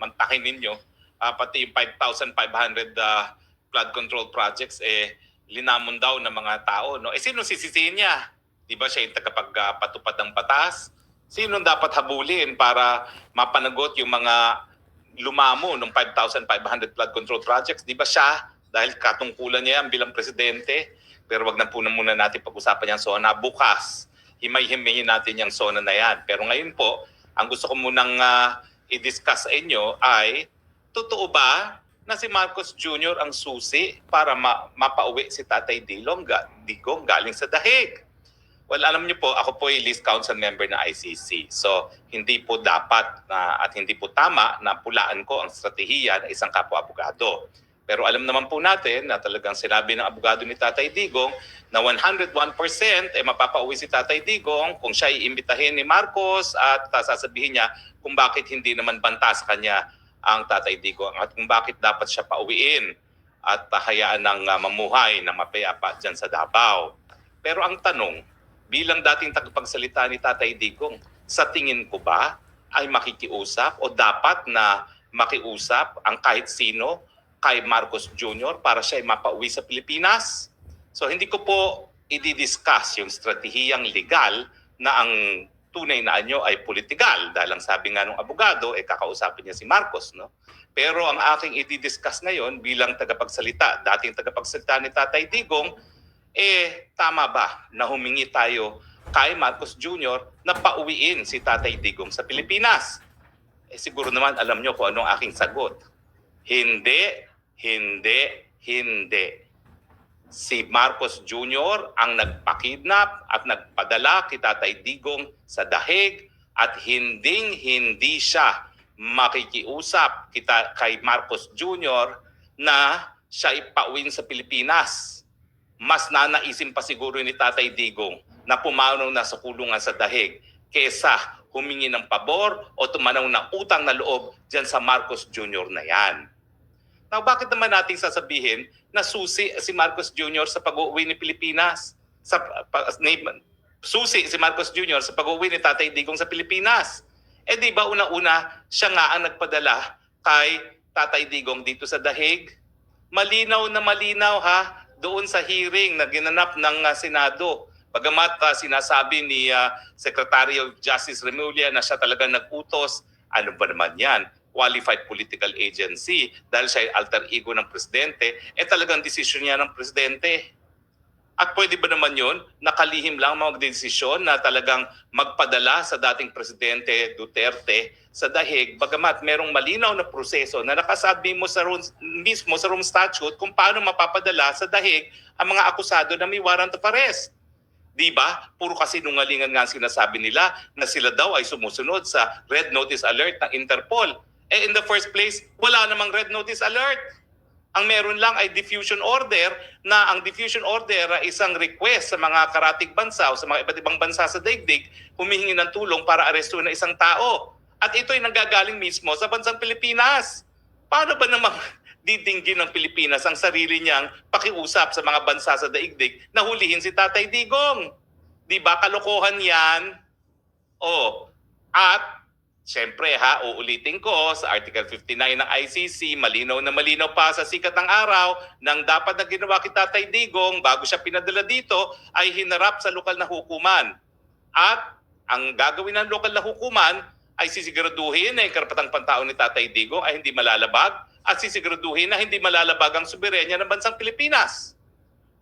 mantakin ninyo, pati yung 5,500 flood control projects, linamon daw ng mga tao. No? Sino sisisihin niya? Di ba siya yung tagapagpatupad ng batas? Sino dapat habulin para mapanagot yung mga lumamo ng 5,500 flood control projects? Di ba siya? Dahil katungkulan niya yan bilang presidente. Pero wag na po na muna natin pag-usapan yung SONA. Bukas, himay-himayin natin yung SONA na yan. Pero ngayon po, ang gusto ko munang i-discuss sa inyo ay, totoo ba na si Marcos Jr. ang susi para mapauwi si Tatay Digong galing sa dahig? Well, alam niyo po, ako po ay list council member na ICC. So, hindi po dapat at hindi po tama na pulaan ko ang strategiya ng isang kapwa-abogado. Pero alam naman po natin na talagang sinabi ng abogado ni Tatay Digong na 101% mapapauwi si Tatay Digong kung siya iimbitahin ni Marcos at sasabihin niya kung bakit hindi naman banta sa kanya ang Tatay Digong at kung bakit dapat siya pauwiin at hayaan ng mamuhay na mapayapa dyan sa Davao. Pero ang tanong, bilang dating tagapagsalita ni Tatay Digong, sa tingin ko ba ay makikiusap o dapat na makiusap ang kahit sino kay Marcos Jr. para siya ay mapauwi sa Pilipinas? So hindi ko po i-discuss yung stratehiyang legal na ang tunay na anyo ay politikal. Dahil ang sabi nga ng abogado, kakausapin niya si Marcos. No? Pero ang aking i-discuss ngayon bilang tagapagsalita, dating tagapagsalita ni Tatay Digong, tama ba na humingi tayo kay Marcos Jr. na pauwiin si Tatay Digong sa Pilipinas? Siguro naman alam nyo kung anong aking sagot. Hindi. Si Marcos Jr. ang nagpakidnap at nagpadala kay Tatay Digong sa dahig at hindi siya makikiusap kay Marcos Jr. na siya ipauwin sa Pilipinas. Mas nanaisin pa siguro ni Tatay Digong na pumanaw na sa kulungan sa dahig kesa humingi ng pabor o tumanaw ng utang na loob dyan sa Marcos Jr. na yan. Now, bakit naman natin sasabihin na susi si Marcos Jr. sa pag-uwi ni Pilipinas? Susi si Marcos Jr. sa pag-uwi ni Tatay Digong sa Pilipinas. Di ba una-una siya nga ang nagpadala kay Tatay Digong dito sa dahig? Malinaw na malinaw doon sa hearing na ginanap ng Senado. Bagamat sinasabi ni Secretary of Justice Remulla na siya talaga nag-utos, ano ba naman yan? Qualified political agency dahil siya ay alter ego ng presidente, talagang desisyon niya ng presidente. At pwede ba naman yun, nakalihim lang magdesisyon na talagang magpadala sa dating presidente Duterte sa dahig, bagamat merong malinaw na proseso na nakasabi mismo sa Rome Statute kung paano mapapadala sa dahig ang mga akusado na may warrant of arrest. Di ba? Puro kasinungalingan nga sinasabi nila na sila daw ay sumusunod sa Red Notice Alert ng Interpol. In the first place, wala namang Red Notice Alert. Ang meron lang ay diffusion order na ang diffusion order ay isang request sa mga karatig bansa o sa mga iba't ibang bansa sa daigdig humihingi ng tulong para arestuhin na isang tao. At ito ay nanggagaling mismo sa bansang Pilipinas. Paano ba namang didinggin ng Pilipinas ang sarili niyang pakiusap sa mga bansa sa daigdig na hulihin si Tatay Digong? Di ba kalokohan yan? At siyempre uulitin ko sa Article 59 ng ICC, malinaw na malinaw pa sa sikat ng araw nang dapat na ginawa kay Tatay Digong bago siya pinadala dito ay hinarap sa lokal na hukuman. At ang gagawin ng lokal na hukuman ay sisiguraduhin na yung karapatang pantao ni Tatay Digong ay hindi malalabag at sisiguraduhin na hindi malalabag ang soberenya ng bansang Pilipinas.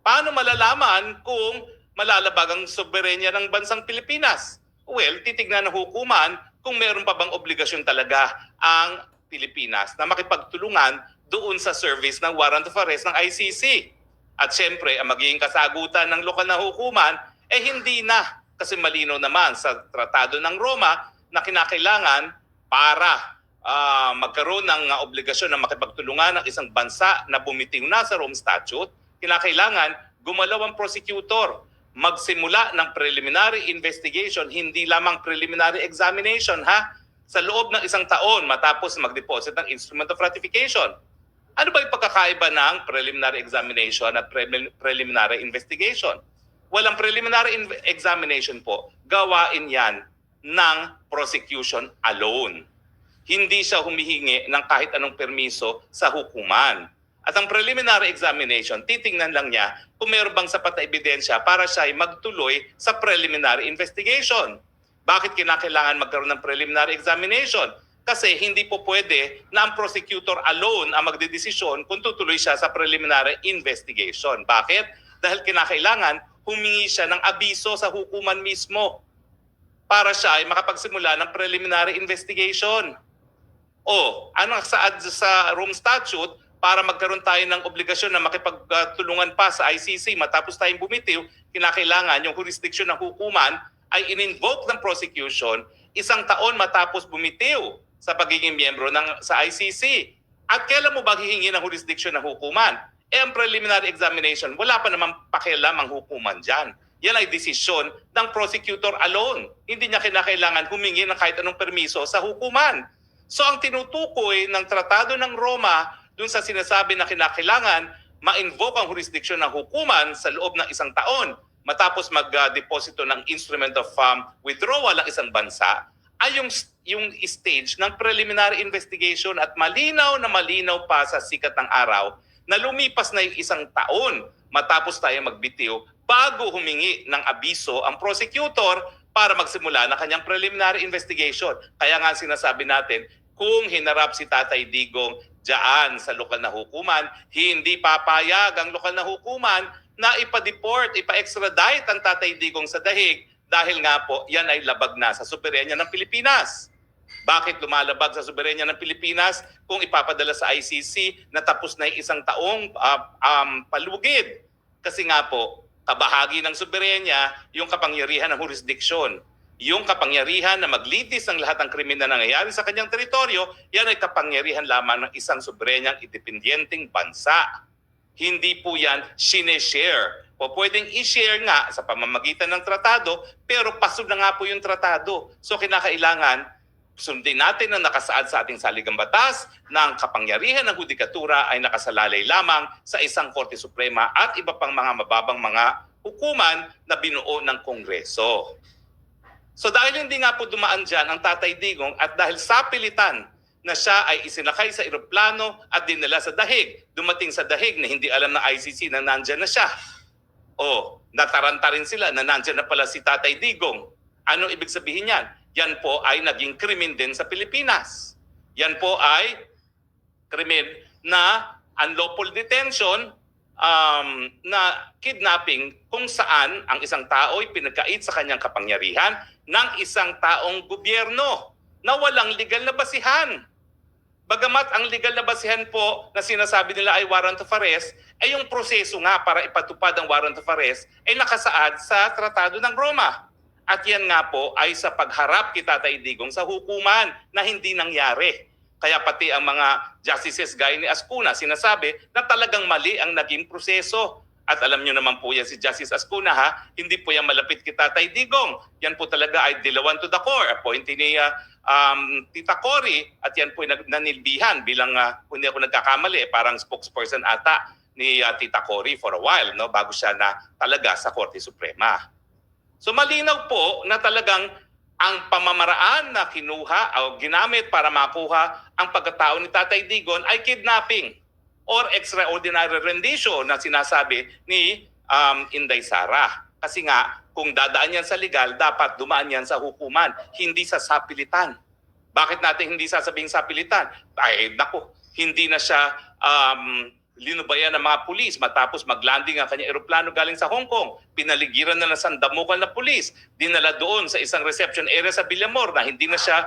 Paano malalaman kung malalabag ang soberenya ng bansang Pilipinas? Well, titignan ng hukuman kung meron pa bang obligasyon talaga ang Pilipinas na makipagtulungan doon sa service ng warrant of arrest ng ICC. At siyempre, ang magiging kasagutan ng lokal na hukuman, hindi na. Kasi malinaw naman sa Tratado ng Roma na kinakailangan para magkaroon ng obligasyon na makipagtulungan ng isang bansa na bumitiw na sa Rome Statute, kinakailangan gumalaw ang prosecutor, magsimula ng preliminary investigation, hindi lamang preliminary examination sa loob ng isang taon matapos mag-deposit ng instrument of ratification. Ano ba yung pagkakaiba ng preliminary examination at preliminary investigation? Walang preliminary examination po, gawain yan ng prosecution alone. hindi siya humihingi ng kahit anong permiso sa hukuman. At ang preliminary examination, titingnan lang niya kung mayroon bang sapat na ebidensya para siya ay magtuloy sa preliminary investigation. Bakit kinakailangan magkaroon ng preliminary examination? Kasi hindi po pwede na ang prosecutor alone ang magdedesisyon kung tutuloy siya sa preliminary investigation. Bakit? Dahil kinakailangan humingi siya ng abiso sa hukuman mismo para siya ay makapagsimula ng preliminary investigation. O, ano sa Rome Statute, para magkaroon tayo ng obligasyon na makipagtulungan pa sa ICC matapos tayong bumitiw, kinakailangan yung jurisdiction ng hukuman ay in-invoke ng prosecution 1 taon matapos bumitiw sa pagiging miyembro sa ICC. At kailan mo ba hihingi ng jurisdiction ng hukuman? Ang preliminary examination, wala pa namang pakialam ang hukuman dyan. Yan ay desisyon ng prosecutor alone. Hindi niya kinakailangan humingi ng kahit anong permiso sa hukuman. So ang tinutukoy ng Tratado ng Roma dun sa sinasabi na kinakailangan ma-invoke ang jurisdiction ng hukuman sa loob ng 1 taon matapos mag-deposito ng instrument of withdrawal ng isang bansa ay yung stage ng preliminary investigation at malinaw na malinaw pa sa sikat ng araw na lumipas na yung 1 taon matapos tayo magbitiw bago humingi ng abiso ang prosecutor para magsimula ng kanyang preliminary investigation. Kaya nga sinasabi natin, kung hinarap si Tatay Digong diyan sa lokal na hukuman, hindi papayag ang lokal na hukuman na ipa-deport, ipa-extradite ang Tatay Digong sa dahig dahil nga po yan ay labag na sa soberenya ng Pilipinas. Bakit lumalabag sa soberenya ng Pilipinas kung ipapadala sa ICC na tapos na yung 1 taong palugid? Kasi nga po, kabahagi ng soberenya yung kapangyarihan ng jurisdiction. Yung kapangyarihan na maglitis ng lahat ng krimen na nangyayari sa kanyang teritoryo, yan ay kapangyarihan lamang ng isang soberenyang independyenteng bansa. Hindi po yan sineshare. O pwedeng i-share nga sa pamamagitan ng tratado, pero pasod na nga po yung tratado. So kinakailangan sundin natin ang nakasaad sa ating saligang batas na ang kapangyarihan ng hudikatura ay nakasalalay lamang sa isang Korte Suprema at iba pang mga mababang mga hukuman na binuo ng Kongreso. So dahil hindi nga po dumaan dyan ang Tatay Digong at dahil sa pilitan na siya ay isinakay sa eroplano at dinala sa dahig, dumating sa dahig na hindi alam ng ICC na nandyan na siya. O nataranta rin sila na nandyan na pala si Tatay Digong. Ano ibig sabihin yan? Yan po ay naging krimen din sa Pilipinas. Yan po ay krimen na unlawful detention, na kidnapping kung saan ang isang tao ay pinagkait sa kanyang kapangyarihan ng isang taong gobyerno na walang legal na basihan. Bagamat ang legal na basihan po na sinasabi nila ay warrant of arrest, ay yung proseso nga para ipatupad ang warrant of arrest ay nakasaad sa Tratado ng Roma. At yan nga po ay sa pagharap kay Tatay Digong sa hukuman na hindi nangyari. Kaya pati ang mga justices gaya ni Ascuna sinasabi na talagang mali ang naging proseso. At alam nyo naman po yan si Justice Ascuna hindi po yan malapit kay Tatay Digong. Yan po talaga ay dilawan to the core. Appointee ni Tita Cory at yan po ay nanilbihan bilang, kung hindi ako nagkakamali, parang spokesperson ata ni Tita Cory for a while, no, bago siya na talaga sa Korte Suprema. So malinaw po na talagang ang pamamaraan na kinuha o ginamit para makuha ang pagkatao ni Tatay Digong ay kidnapping or extraordinary rendition na sinasabi ni Inday Sara. Kasi nga, kung dadaan yan sa legal, dapat dumaan yan sa hukuman, hindi sa sapilitan. Bakit natin hindi sasabing sapilitan? Ay, naku, hindi na siya linubayan ng mga pulis matapos maglanding ang kanyang eroplano galing sa Hong Kong. Pinaligiran na ng sandamukal na pulis. Dinala doon sa isang reception area sa Villamor na hindi na siya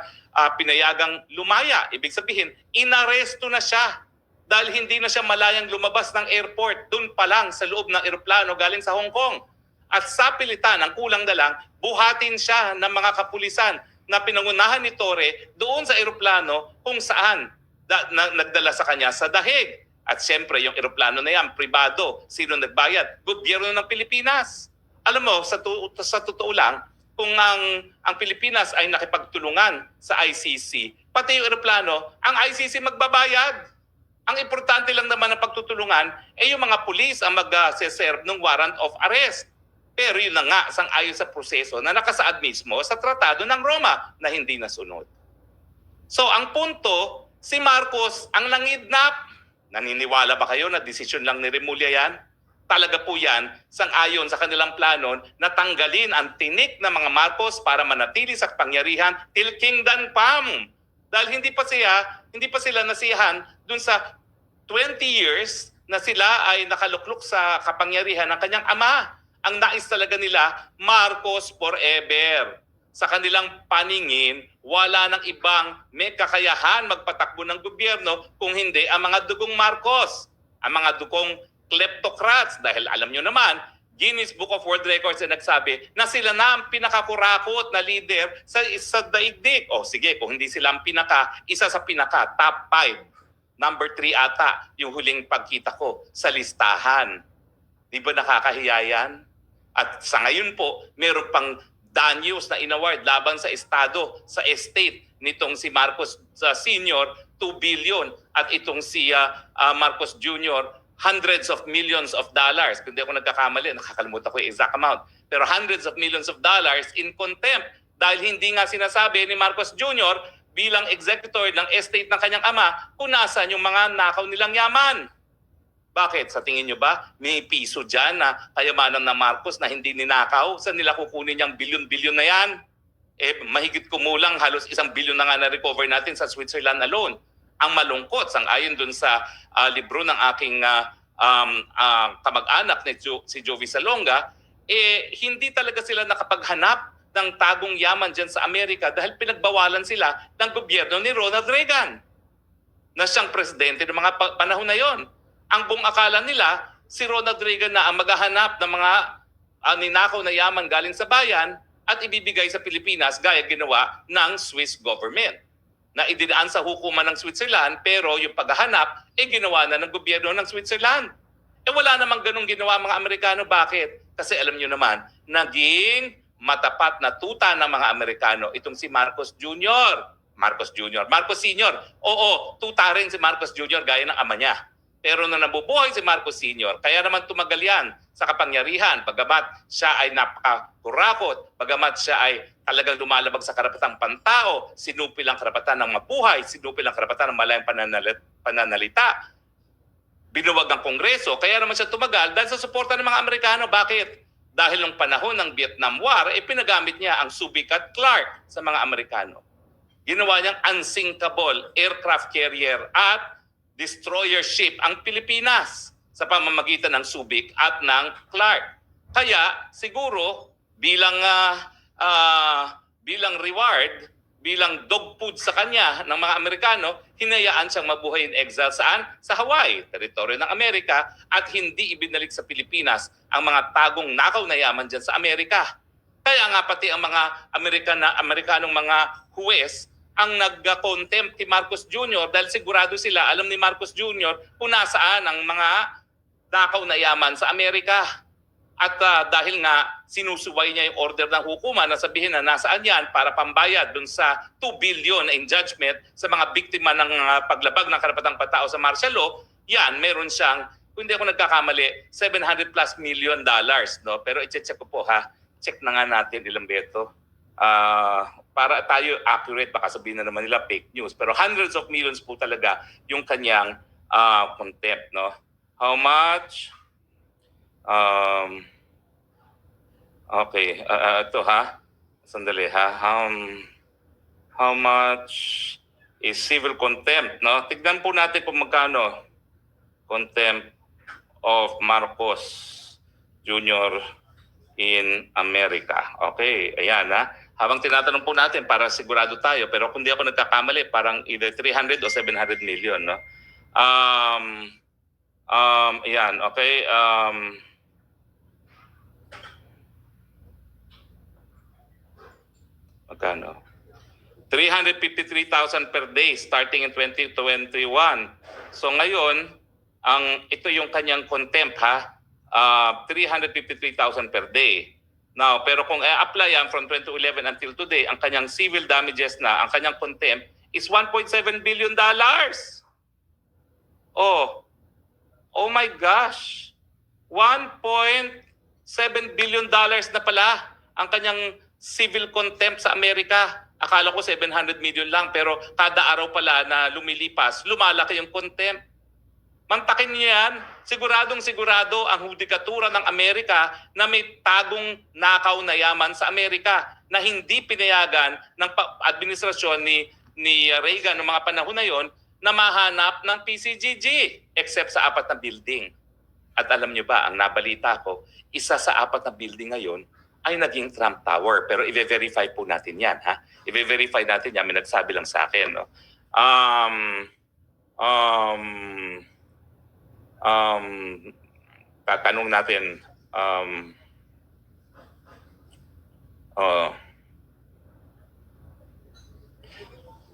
pinayagang lumaya. Ibig sabihin, inaresto na siya dahil hindi na siya malayang lumabas ng airport doon pa lang sa loob ng eroplano galing sa Hong Kong. At sa pilitan, ang kulang na lang, buhatin siya ng mga kapulisan na pinangunahan ni Torre doon sa eroplano kung saan nagdala sa kanya sa dahig. At siyempre, yung eroplano na yan, pribado. Sino nagbayad? Gobyerno ng Pilipinas. Alam mo, sa totoo lang, kung ang Pilipinas ay nakipagtulungan sa ICC, pati yung eroplano, ang ICC magbabayad. Ang importante lang naman ng pagtutulungan ay yung mga pulis ang mag-serve ng warrant of arrest. Pero yun na nga, sang-ayon sa proseso na nakasaad mismo sa Tratado ng Roma na hindi nasunod. So ang punto, si Marcos ang nangidnap. Naniniwala ba kayo na desisyon lang ni Remulla yan? Talaga po yan, sang-ayon sa kanilang plano na tanggalin ang tinik ng mga Marcos para manatili sa kapangyarihan till kingdom come. Dahil hindi pa sila nasiyahan dun sa 20 years na sila ay nakaluklok sa kapangyarihan ng kanyang ama. Ang nais talaga nila, Marcos forever. Sa kanilang paningin, wala nang ibang may kakayahan magpatakbo ng gobyerno kung hindi ang mga dugong Marcos, ang mga dugong kleptocrats. Dahil alam nyo naman, Guinness Book of World Records ay nagsabi na sila na ang pinakakurakot na leader sa daigdig. O sige, kung hindi sila ang isa sa pinaka, top 5. Number 3 ata, yung huling pagkita ko sa listahan. Di ba nakakahiya yan? At sa ngayon po, meron pang danyos na inaward laban sa estado, sa estate nitong si Marcos Sr., 2 billion. At itong si Marcos Jr., hundreds of millions of dollars. Kung di ako nagkakamali, nakakalimutan ko yung exact amount. Pero hundreds of millions of dollars in contempt. Dahil hindi nga sinasabi ni Marcos Jr., bilang executor ng estate ng kanyang ama kung nasaan yung mga nakaw nilang yaman. Bakit? Sa tingin nyo ba may piso dyan na kayamanan ng Marcos na hindi ninakaw? Saan nila kukunin yung bilyon-bilyon na yan? Mahigit kumulang halos 1 bilyon na nga na-recover natin sa Switzerland alone. Ang malungkot, sang-ayon dun sa libro ng aking kamag-anak na si Jovi Salonga, hindi talaga sila nakapaghanap ng tagong yaman dyan sa Amerika dahil pinagbawalan sila ng gobyerno ni Ronald Reagan na siyang presidente ng mga panahon na yon. Ang buong akala nila, si Ronald Reagan na ang maghahanap ng mga ninakaw na yaman galing sa bayan at ibibigay sa Pilipinas gaya ginawa ng Swiss government na idinaan sa hukuman ng Switzerland pero yung paghahanap ginawa na ng gobyerno ng Switzerland. Wala namang ganung ginawa mga Amerikano. Bakit? Kasi alam nyo naman, naging matapat na tuta ng mga Amerikano itong si Marcos Jr. Marcos Sr. Oo, tuta rin si Marcos Jr. gaya ng ama niya. Pero nung nabubuhay si Marcos Sr., kaya naman tumagal yan sa kapangyarihan, bagamat siya ay napakakurakot, bagamat siya ay talagang lumalabag sa karapatang pantao, sinupil ang karapatan ng mabuhay, sinupil ang karapatan ng malayang pananalita, binuwag ang Kongreso, kaya naman siya tumagal dahil sa suporta ng mga Amerikano. Bakit? Dahil nung panahon ng Vietnam War, pinagamit niya ang Subic at Clark sa mga Amerikano. Ginawa niyang unsinkable aircraft carrier at destroyer ship ang Pilipinas sa pamamagitan ng Subic at ng Clark. Kaya siguro bilang reward, bilang dog food sa kanya ng mga Amerikano, hinayaan siyang mabuhay in exile saan? Sa Hawaii, teritoryo ng Amerika, at hindi ibinalik sa Pilipinas ang mga tagong nakaw na yaman dyan sa Amerika. Kaya nga pati ang mga Amerikanong mga huwes ang nag-contempt kay Marcos Jr. dahil sigurado sila, alam ni Marcos Jr. kung nasaan ang mga nakaw na yaman sa Amerika. At dahil nga sinusuway niya yung order ng hukuman na sabihin na nasaan yan para pambayad dun sa 2 billion in judgment sa mga biktima ng paglabag ng karapatang patao sa martial law, yan, meron siyang, kung hindi ako nagkakamali, $700+ million. No? Pero i-check ko po ha. Check na nga natin ilang beto. Para tayo accurate, baka sabihin na naman nila fake news. Pero hundreds of millions po talaga yung kanyang contempt. No? How much? Okay, ito ha. Sandali ha. How much is civil contempt, no? Tignan po natin kung magkano contempt of Marcos Jr. in America. Okay, ayan ha. Habang tinatanong po natin para sigurado tayo, pero kung di ako nagkakamali, parang either 300 o 700 million, no? Ayan, okay. Magkano? 353,000 per day starting in 2021. So ngayon, ito yung kanyang contempt ha. 353,000 per day. Now, pero kung i-apply yan from 2011 until today, ang kanyang civil damages na, ang kanyang contempt is $1.7 billion. Oh my gosh. $1.7 billion na pala ang kanyang civil contempt sa Amerika. Akala ko 700 million lang, pero kada araw pala na lumilipas, lumalaki yung contempt. Mantakin niyo yan. Siguradong sigurado ang hudikatura ng Amerika na may tagong nakaw na yaman sa Amerika na hindi pinayagan ng administrasyon ni Reagan noong mga panahon na yon na mahanap ng PCGG except sa 4 na building. At alam niyo ba, ang nabalita ko, isa sa 4 na building ngayon ay naging Trump Tower. Pero i-verify po natin yan. Ha? I-verify natin yan. May nagsabi lang sa akin. No? Tatanong natin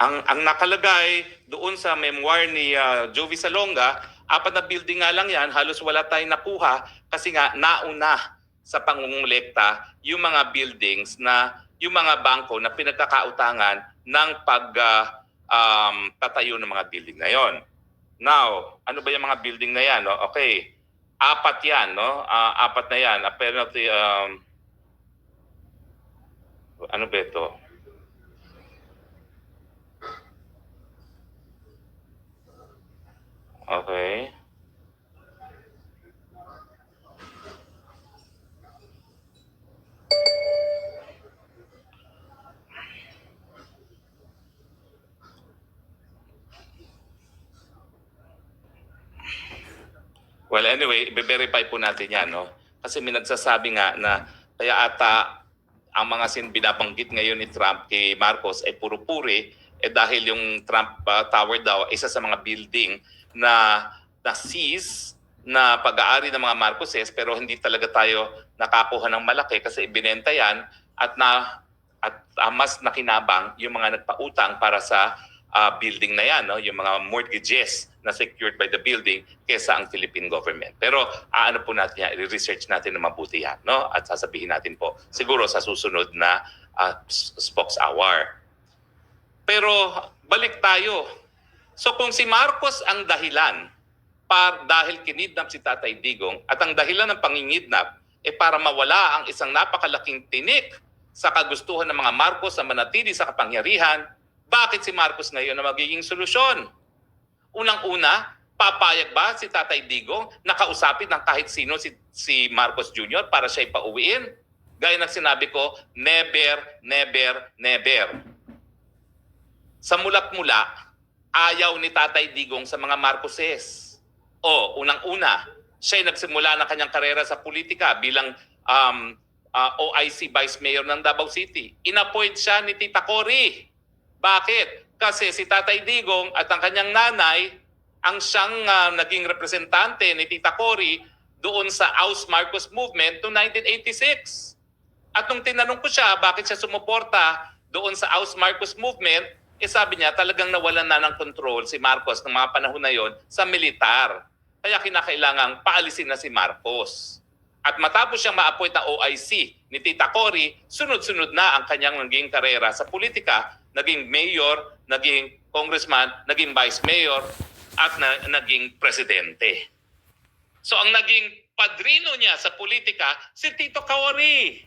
ang nakalagay doon sa memoir ni Jovi Salonga, 4 na building nga lang yan, halos wala tayong nakuha kasi nga nauna sa pangungulekta yung mga buildings na yung mga bangko na pinagkakautangan ng pagtatayo ng mga building na yon. Now, ano ba yung mga building na yan? No? Okay, 4 yan, no? 4 na yan. Apparently, ano ba ito? Okay. Well, anyway, i-verify po natin yan, no? Kasi may nagsasabi nga na kaya ata ang mga binabanggit ngayon ni Trump kay Marcos ay puro puri dahil yung Trump Tower daw isa sa mga building na seize na pag-aari ng mga Marcoses pero hindi talaga tayo nakakuha ng malaki kasi ibinenta yan at mas nakinabang yung mga nagpautang para sa building na yan, no? Yung mga mortgages na secured by the building kesa ang Philippine government. Pero ano po natin yan, i-research natin na mabuti yan, no? At sasabihin natin po siguro sa susunod na Spokes Hour. Pero balik tayo. So kung si Marcos ang dahilan dahil kinidnap si Tatay Digong at ang dahilan ng pangingidnap para mawala ang isang napakalaking tinik sa kagustuhan ng mga Marcos na manatili sa kapangyarihan, bakit si Marcos ngayon na magiging solusyon? Unang-una, papayag ba si Tatay Digong na kausapin ng kahit sino si Marcos Jr. para siya ipauwiin? Gaya ng sinabi ko, never, never, never. Sa mulat-mula, ayaw ni Tatay Digong sa mga Marcoses. Unang-una, siya ay nagsimula ng kanyang karera sa politika bilang OIC Vice Mayor ng Davao City. Inappoint siya ni Tita Cory. Bakit? Kasi si Tatay Digong at ang kanyang nanay ang siyang naging representante ni Tita Cory doon sa Aus Marcos Movement noong 1986. At nung tinanong ko siya bakit siya sumuporta doon sa Aus Marcos Movement, sabi niya talagang nawalan na ng control si Marcos ng mga panahon na yon sa militar. Kaya kinakailangang paalisin na si Marcos. At matapos siyang ma-appoint na OIC ni Tita Cory, sunod-sunod na ang kanyang naging karera sa politika. Naging mayor, naging congressman, naging vice mayor, at naging presidente. So ang naging padrino niya sa politika, si Tito Cory.